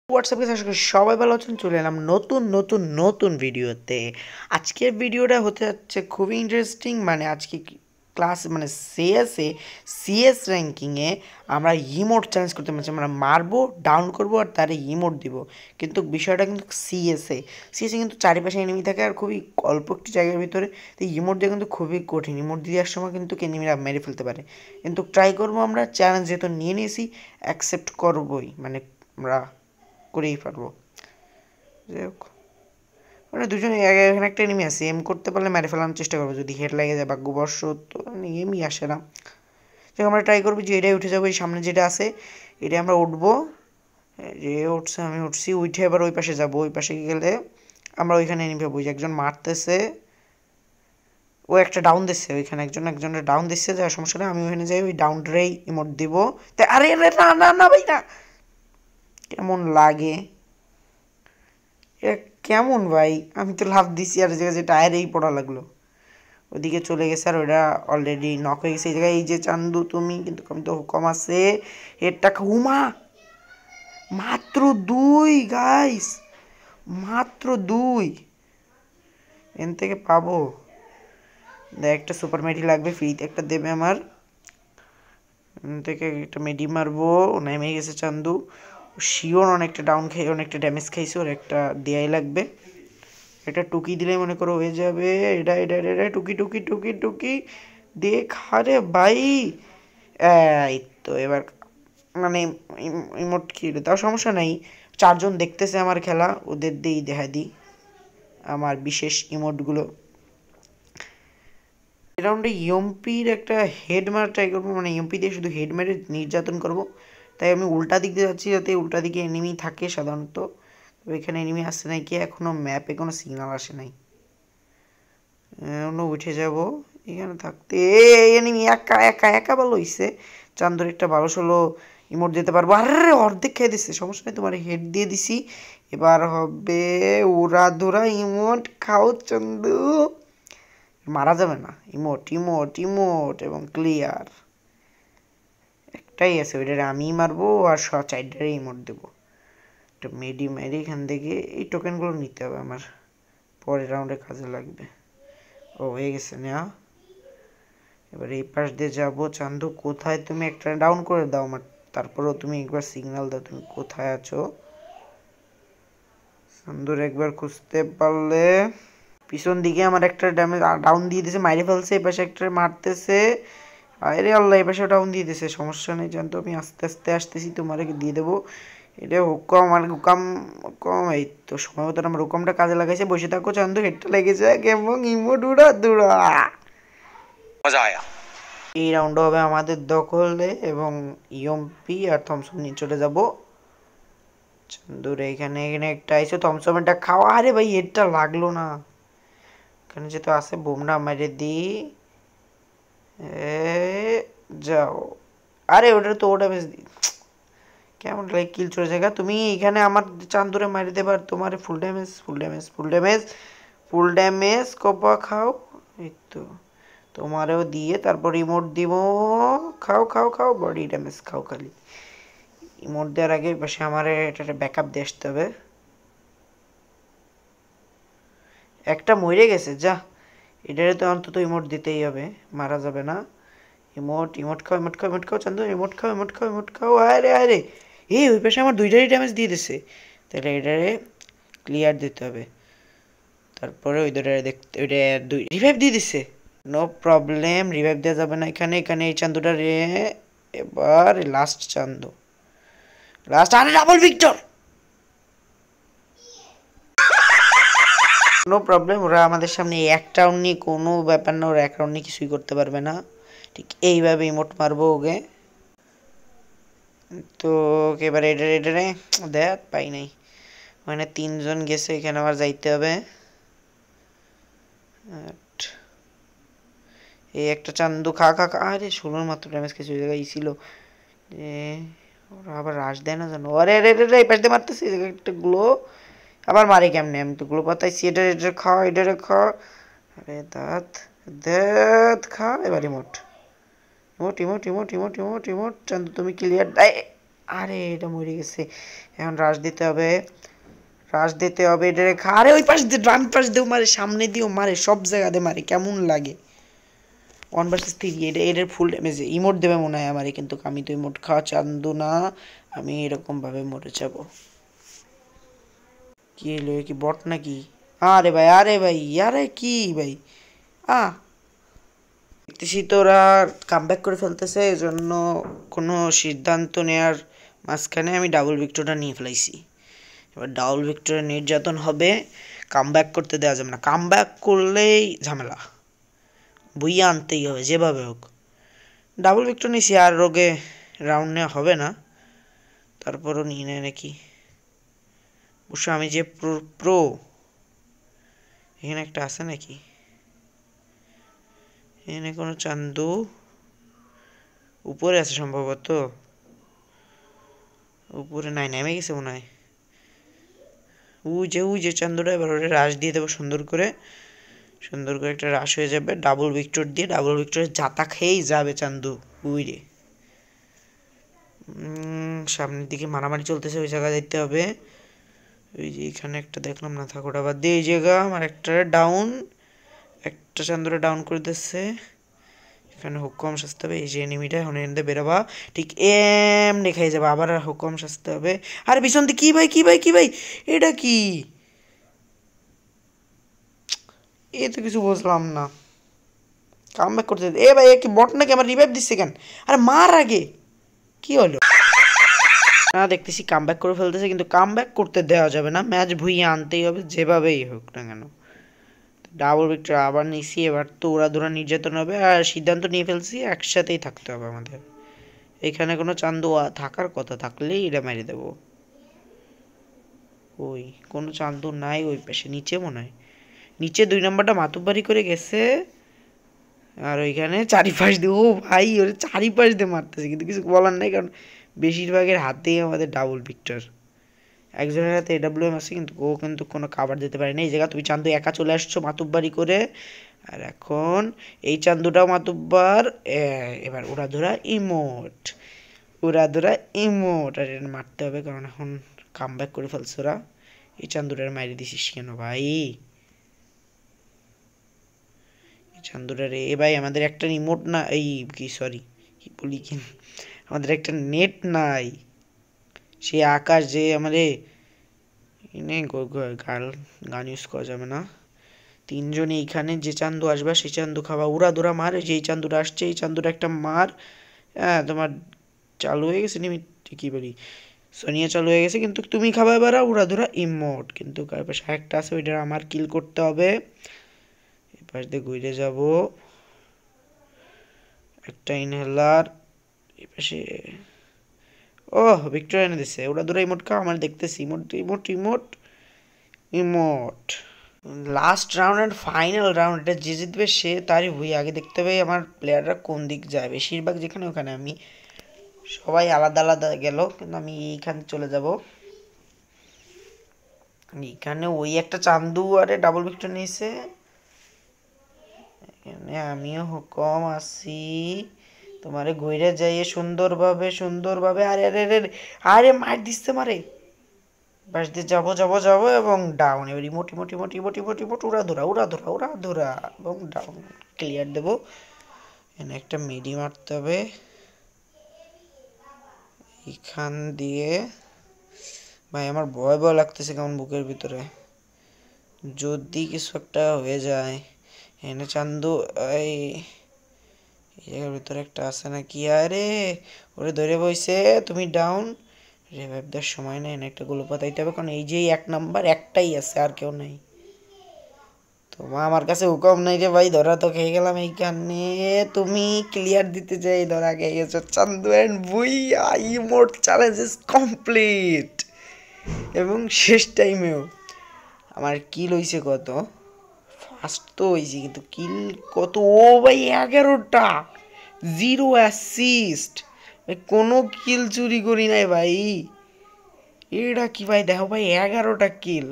WhatsApp কে আজকে সবাই ভালো আছেন। চলে এলাম নতুন ভিডিওতে। আজকের ভিডিওটা হতে যাচ্ছে খুবই ইন্টারেস্টিং। মানে আজকে ক্লাস মানে সিএস র্যাঙ্কিংয়ে আমরা ইমোট চ্যালেঞ্জ করতে পারছি। আমরা মারবো, ডাউন করবো আর তারে ইমোট দিব। কিন্তু বিষয়টা কিন্তু সিএসএ কিন্তু চারিপাশে এনিমি থাকে আর খুবই অল্প একটি জায়গার ভিতরে। তো ইমোট দিয়ে কিন্তু খুবই কঠিন। ইমোট দেওয়ার সময় কিন্তু এনিমিরা মেরে ফেলতে পারে। কিন্তু ট্রাই করবো আমরা, চ্যালেঞ্জ যেহেতু নিয়ে নিয়েছি অ্যাকসেপ্ট করবোই। মানে আমরা করেই পারবো। যাই হোক, মানে দুজনে এখানে একটা এনিমি আছে, এম করতে পারলে মেরে ফেলানোর চেষ্টা করবো। যদি হেড লেগে যায় ভাগ্যবর্ষ তো এমই আসে না। যাই আমরা ট্রাই করবো যে এটাই উঠে যাবো। এই সামনে যেটা আছে এটা আমরা উঠবো। যে উঠছে আমি উঠছি, উঠে এবার ওই পাশে যাবো। ওই পাশে গেলে আমরা ওইখানে এনিমি পাবো। যে একজন মারতেছে, ও একটা ডাউন দিচ্ছে ওইখানে, একজনের ডাউন দিচ্ছে। যাওয়ার সমস্যা নেই, আমি ওইখানে যাই ওই ডাউনটারেই ইমোট দিব। তাই আরে না না না ভাই না, কেমন লাগে কেমন ভাই, আমি তো লাভ দিছি আর জায়গায় যে টায়ারেই পড়া লাগলো। ওদিকে চলে গেছে আর ওটা অলরেডি নক হয়ে গেছে। এই জায়গায় এই যে চান্দু তুমি, কিন্তু কম তো কম আছে। এরটা উমা মাত্র 2 গাইস, মাত্র 2 এন থেকে পাবো। দেখ একটা সুপার মেডি লাগবে, ফ্রিতে একটা দেবে আমার। এন থেকে একটা মেডি মারবো। নেমে গেছে চান্দু, শিওর অনেকটা ডাউন খাই, অনেকটা ড্যামেজ খাইছে। ওর একটা দেয়াই লাগবে। এটা টুকি দিলে মনে করো হয়ে যাবে। এটা টুকি টুকি টুকি টুকি দেখা রে ভাই। এই তো এবার মানে ইমোট খেলে তাও সমস্যা নাই। 4 জন দেখতেছে আমার খেলা, ওদের দিয়েই দেখা দিই আমার বিশেষ ইমোটগুলো। এই রাউন্ডে ইয়ম্পির একটা হেড মারা ট্রাই করবো। মানে ইয়ম্পি দিয়ে শুধু হেড মেরে নির্যাতন করব। তাই আমি উল্টা দিক দিয়ে যাচ্ছি, যাতে উল্টা দিকে এনিমি থাকে সাধারণত। তবে এখানে এনিমি আসছে নাকি, এখনও ম্যাপে কোনো সিগন্যাল আসে নাই। অন্য উঠে যাব এখানে থাকতে। এনিমি একা একা একা ভালো হইছে। চান্দর একটা 12-16 ইমোট দিতে পারবো। আরে অর্ধেক খেয়ে দিচ্ছে, সমস্যা নেই, তোমার হেড দিয়ে দিছি। এবার হবে উড়া ধুরা ইমোট খাও চন্দু। মারা যাবে না। ইমোট ইমোট ইমোট এবং ক্লিয়ার একটাই আছে, ওইটারে আমিই মারবো আর চারটারে ইমোট দেবো। একটা মেডি মেরি এখান থেকে এই টোকেনগুলো নিতে হবে আমার, পরের রাউন্ডে কাজে লাগবে। ও হয়ে গেছে নেওয়া। এবার এই পাশ দিয়ে যাবো। চান্দু কোথায় তুমি, একটা ডাউন করে দাও আমার, তারপরেও তুমি একবার সিগন্যাল দাও তুমি কোথায় আছো। চান্দুর একবার খুঁজতে পারলে। পিছন দিকে আমার একটা ড্যামেজ ডাউন দিয়ে দিয়েছে, মাইরে ফেলছে। এই পাশে একটা মারতেছে, আরে আল্লাহ, এই পাশে ডাউন দিয়ে দিয়েছে। সমস্যা নেই জানতো, আমি আস্তে আস্তে আসতেছি, তোমার দিয়ে দেবো। এটা হুকাম মানে হুকাম কম। এই তো সময় মতো আমার হুকামটা কাজে লাগাইছে। বসে থাকো চান্দু, হেডটা লেগে যায় এবং ইমো ডুরা দুরা মজা আয়া। এই রাউন্ড হবে আমাদের দখলে এবং ইয়ম্পি আর থমসন নিয়ে চলে যাবো। চান্দুর এখানে এখানে একটা আইসো, থমসনটা খাওয়া। আরে ভাই হেডটা লাগলো না। এখানে যেহেতু আছে বোমটা মেরে দিই। যাও। আরে ওটা তো ওটা বেশ কেমন লাইক কিল চলে জায়গা। তুমি এখানে আমার চান্দুরে মারি দেবে আর তোমার full damage full damage full damage full damage কপা খাও। এই তো তোমারেও দিয়ে তারপর ইমোট দিব। খাও খাও খাও, বডি ড্যামেজ খাও খালি। ইমোট দেওয়ার আগে পাশে আমার এটা ব্যাকআপ দিয়ে আসতে হবে। একটা মরে গেছে যা, এটারে তো অন্তত ইমোট দিতেই হবে, মারা যাবে না। ইমোট ইমোট খাও ইমোট খাও ইমোট খাও চান্দু, ইমোট খাও ইমোট খাও ইমোট খাও। আরে আরে এই ওই পাশে আমার দুইটারই ড্যামেজ দিয়ে দিছে। তাহলে এটারে ক্লিয়ার দিতে হবে। তারপরে ওই দুটারে দেখতে, ওইটা দুই রিভাইভ দিয়ে দিছে। নো প্রবলেম, রিভাইভ দেওয়া যাবে না এখানে। এখানে এই চান্দুটা রে। এবার লাস্ট চান্দু, লাস্ট। আরে ডাবল ভিক্টর, নো প্রবলেম। ওরা আমাদের সামনে এক রাউন্ড নিয়ে কোনো ব্যাপার না, ওরা এক রাউন্ড নিয়ে কিছুই করতে পারবে না। ঠিক এইভাবে ইমোট মারবো ওকে। তো এবারে এটারে এটারে দেখ পাই নাই। মানে 3 জন গেছে, এখানে আবার যাইতে হবে। এই একটা চান্দু খা খা খা। আরে 16 মাত্র ড্যামেজ কিছু জায়গায় ছিল। ওরা আবার রাশ দেয় না জানো। আরে আরে আরে এই পাশ দিয়ে মারতেছি একটা গ্লো। আবার মারি কেমনে, আমি তো গ্লো পাতাইছি। এটা এটা খা, এটা খা। আরে দাঁত দাঁত খা। এবার emote emote emote emote emote emote emote. Chandu তুমি ক্লিয়ার। আরে এটা মরে গেছে, এখন রাশ দিতে হবে, রাশ দিতে হবে এটারে খা। আরে ওই পাশ দিয়ে ডান পাশ দিয়েও মারে, সামনে দিয়েও মারে, সব জায়গাতে মারে, কেমন লাগে। 1 vs 3, এটার ফুল ড্যামেজ ইমোট দেবে মনে হয় আমারে, কিন্তু আমি তো ইমোট খাওয়া চান্দু না, আমি এরকম ভাবে মরে যাব। কি এলো, কি বট নাকি? আরে ভাই, আরে ভাই, আরে কি ভাই, দেখতেছি তো ওরা কামব্যাক করে ফেলতেছে, এই জন্য কোনো সিদ্ধান্ত নেওয়ার মাঝখানে আমি ডাবল ভিক্টরটা নিয়ে ফেলাইছি। এবার ডাবল ভিক্টরের নির্যাতন হবে, কামব্যাক করতে দেওয়া যাবে না, কামব্যাক করলেই ঝামেলা, বইয়া আনতেই হবে যেভাবে হোক। ডাবল ভিক্টর নিয়েছি, আর রোগে রাউন্ড নেওয়া হবে না, তারপরও নিয়ে নেয় নাকি। অবশ্য আমি যে প্রো, এখানে একটা আছে নাকি? এখানে কোনো চান্দু উপরে আছে সম্ভবত, উপরে নাই, নেমে গেছে মনে হয়। ওই যে চান্দুটা, এবার ওটা রাশ দিয়ে দেবো সুন্দর করে, সুন্দর করে একটা রাশ হয়ে যাবে ডাবল ভিক্টর দিয়ে, ডাবল ভিক্টরের জাতা খেয়েই যাবে চান্দু। রে সামনের দিকে মারামারি চলতেছে, ওই জায়গায় যেতে হবে। ওই যে এখানে একটা দেখলাম না, থাক ওটা বাদ দিয়ে, এই জায়গা আমার একটা ডাউন, একটা চান্দুরা ডাউন করে দিচ্ছে। এখানে হুকুম সাজতে হবে, এই যে এনিমিটা এখন এনে বেরোবা, ঠিক এমনি খেয়ে যাবে, আবার হুকুম সাজতে হবে। আরে পিছন দিয়ে কি ভাই, কি ভাই, কি ভাই, এটা কি? এ তো কিছু বুঝলাম না, কামব্যাক করতে এ ভাই, কি বট নাকি? আমার রিভাইভ দিচ্ছে কেন? আরে মার আগে, কি হলো? না দেখতেছি কামব্যাক করে ফেলতেছে, কিন্তু কামব্যাক করতে দেওয়া যাবে না, ম্যাচ ভুইয়ে আনতেই হবে যেভাবেই হোক না কেন। ডাবল ভিক্টর আবার নিছি, এবার তো ওরা ধরা নির্যাতন হবে, আর সিদ্ধান্ত নিয়ে ফেলছি একসাথেই থাকতে হবে আমাদের। এখানে কোনো চান্দু থাকার কথা থাকলেই এটা মেরে দেবো। ওই কোনো চান্দু নাই ওই পাশে, নিচে মনে হয়, নিচে 2 নম্বরটা মাতুব্বারি করে গেছে। আর ওইখানে চারিপাশ দিয়ে, ও ভাই ওর চারিপাশ দিয়ে মারতেছে, কিন্তু কিছু বলার নাই, কারণ বেশিরভাগের হাতেই আমাদের ডাবল ভিক্টর। একজনের হাতে AWM আছে, কিন্তু ও কিন্তু কোনো কাভার দিতে পারে না। এই জায়গা তুমি চান্দু একা চলে আসছো মাতুব্বারি করে, আর এখন এই চান্দুটাও মাতুব্বার। এবার উড়াধুরা ইমোট, উড়াধুরা ইমোট, আর এটা মারতে হবে, কারণ এখন কামব্যাক করে ফেলছে ওরা। এই চান্দুটার মাইরে দিছিস কেন ভাই? এই চান্দুটা রে ভাই, আমাদের একটা রিমোট না, এই কি সরি কি বলি, কি আমাদের একটা নেট নাই। সে আকাশ যে আমাদের গান ইউজ করা যাবে না। 3 জনে এইখানে, যে চান্দু আসবে সেই চান্দু খাবা, উড়া ধরা মার। যে এই চান্দুটা আসছে, এই চান্দুটা একটা মার। হ্যাঁ তোমার চালু হয়ে গেছে কি বলি, সোনিয়া চালু হয়ে গেছে, কিন্তু তুমি খাবা এবার উড়া ধরা ইমোট। কিন্তু পাশে একটা আছে, ওইটা আমার কিল করতে হবে। এই পাশ দিয়ে ঘুরে যাব, একটা ইনহেলার এই পাশে। ওহ ভিক্টর এনে দিছে, ওরা ধরে ইমোট খা, আমার দেখতেছি emote emote emote emote. Last round and final round, এটা যে জিতবে সে তারই ভুই। আগে দেখতে হবে আমার প্লেয়াররা কোন দিক যায়, বেশিরভাগ যেখানে ওখানে, আমি সবাই আলাদা আলাদা গেল, কিন্তু আমি এইখানে চলে যাব। এইখানে ওই একটা চান্দু আরে ডাবল ভিক্টর নিয়েছে, এখানে আমিও হুকম আছি, তোমারে গইরে যাইয়ে সুন্দরভাবে সুন্দরভাবে। আরে আরে আরে আরে মার দিচ্ছে মারে, বাস দিয়ে যাবো যাবো যাবো, এবং ডাউন। এবার emote emote emote emote emote emote উড়া ধরা উড়া ধরা উড়া ধরা, এবং ডাউন ক্লিয়ার দেবো। এখানে একটা মেডি মারতে হবে এখান দিয়ে। ভাই আমার ভয় ভয় লাগতেছে কেমন বুকের ভিতরে, যদি কিছু একটা হয়ে যায়। এনে চান্দু এই জায়গার ভিতরে একটা আছে নাকি? আরে ওরে ধরে বইছে, তুমি ডাউন। রিভাইভ দেওয়ার সময় নেই, একটা গুলো পাতাইতে হবে, কারণ এই যে 1 নাম্বার একটাই আছে, আর কেউ নাই। তোমার আমার কাছে হুকম নাই রে ভাই, ধরা তো খেয়ে গেলাম এইখানে। তুমি ক্লিয়ার দিতে যাই ধরা খেয়ে গেছো Chandu, and Bhuiya emote challenge is complete. এবং শেষ টাইমেও আমার কিল হইছে কত, ফার্স্ট তো হয়েছি, কিন্তু কিল কত, ও ভাই 11টা, 0 অ্যাসিস্ট। কোনো কিল চুরি করি নাই ভাই, এটা কি ভাই, দেখো ভাই 11টা কিল।